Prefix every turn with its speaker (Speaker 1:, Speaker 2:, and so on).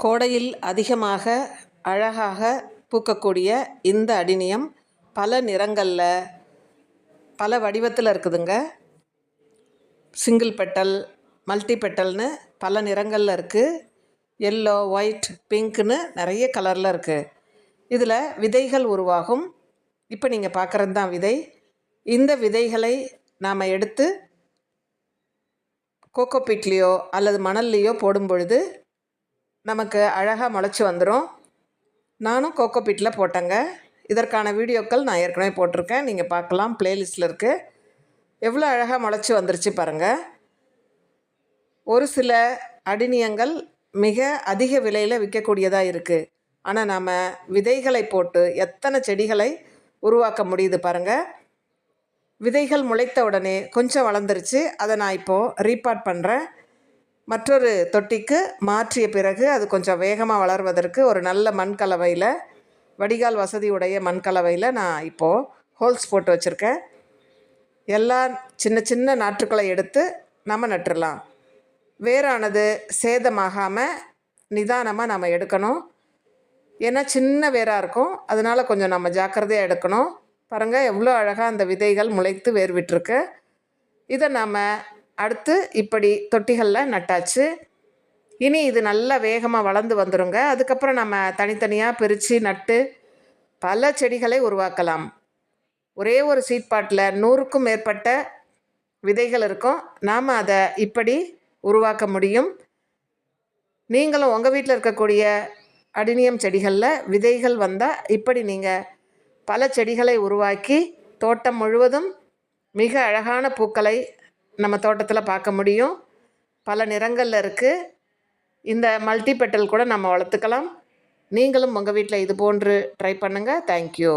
Speaker 1: கோடையில் அதிகமாக அழகாக பூக்கக்கூடிய இந்த அடினியம் பல நிறங்களில் பல வடிவத்தில் இருக்குதுங்க. சிங்கிள் பெட்டல், மல்டி பெட்டல்னு பல நிறங்களில் இருக்குது. எல்லோ, ஒயிட், பிங்க்னு நிறைய கலரில் இருக்குது. இதில் விதைகள் உருவாகும். இப்போ நீங்கள் பார்க்குறது தான் விதை. இந்த விதைகளை நாம் எடுத்து கோகோபீட்லேயோ அல்லது மணல்லையோ போடும் பொழுது நமக்கு அழகாக முளைச்சி வந்துடும். நானும் கோகோபீட்டில் போட்டேங்க. இதற்கான வீடியோக்கள் நான் ஏற்கனவே போட்டிருக்கேன், நீங்கள் பார்க்கலாம், ப்ளேலிஸ்ட்டில் இருக்குது. எவ்வளோ அழகாக முளைச்சி வந்துருச்சு பாருங்கள். ஒரு சில அடினியங்கள் மிக அதிக விலையில் விற்கக்கூடியதாக இருக்குது. ஆனால் நாம் விதைகளை போட்டு எத்தனை செடிகளை உருவாக்க முடியுது பாருங்கள். விதைகள் முளைத்த உடனே கொஞ்சம் வளர்ந்துருச்சு. அதை நான் இப்போது ரீபாட் பண்ணுறேன். மற்றொரு தொட்டிக்கு மாற்றிய பிறகு அது கொஞ்சம் வேகமாக வளர்வதற்கு ஒரு நல்ல மண்கலவையில், வடிகால் வசதி உடைய மண்கலவையில் நான் இப்போது ஹோல்ஸ் போட்டு வச்சுருக்கேன். எல்லா சின்ன சின்ன நாற்றுக்களை எடுத்து நம்ம நட்டுடலாம். வேரானது சேதமாகாமல் நிதானமாக நம்ம எடுக்கணும். ஏன்னா சின்ன வேராக இருக்கும், அதனால் கொஞ்சம் நம்ம ஜாக்கிரதையாக எடுக்கணும். பாருங்கள் எவ்வளோ அழகாக அந்த விதைகள் முளைத்து வேர் விட்டுருக்கு. இதை நாம் அடுத்து இப்படி தொட்டிகளில் நட்டாச்சு. இனி இது நல்லா வேகமாக வளர்ந்து வந்துடுங்க. அதுக்கப்புறம் நம்ம தனித்தனியாக பிரித்து நட்டு பல செடிகளை உருவாக்கலாம். ஒரே ஒரு சீட் பாட்டில் 100க்கும் மேற்பட்ட விதைகள் இருக்கும். நாம் அதை இப்படி உருவாக்க முடியும். நீங்களும் உங்கள் வீட்டில் இருக்கக்கூடிய அடினியம் செடிகளில் விதைகள் வந்தால் இப்படி நீங்கள் பல செடிகளை உருவாக்கி தோட்டம் முழுவதும் மிக அழகான பூக்களை நம்ம தோட்டத்தில் பார்க்க முடியும். பல நிறங்களில் இருக்குது. இந்த மல்டி பெட்டல் கூட நம்ம வளர்த்துக்கலாம். நீங்களும் உங்கள் வீட்டில் இது போன்று ட்ரை பண்ணுங்கள். தேங்க்யூ.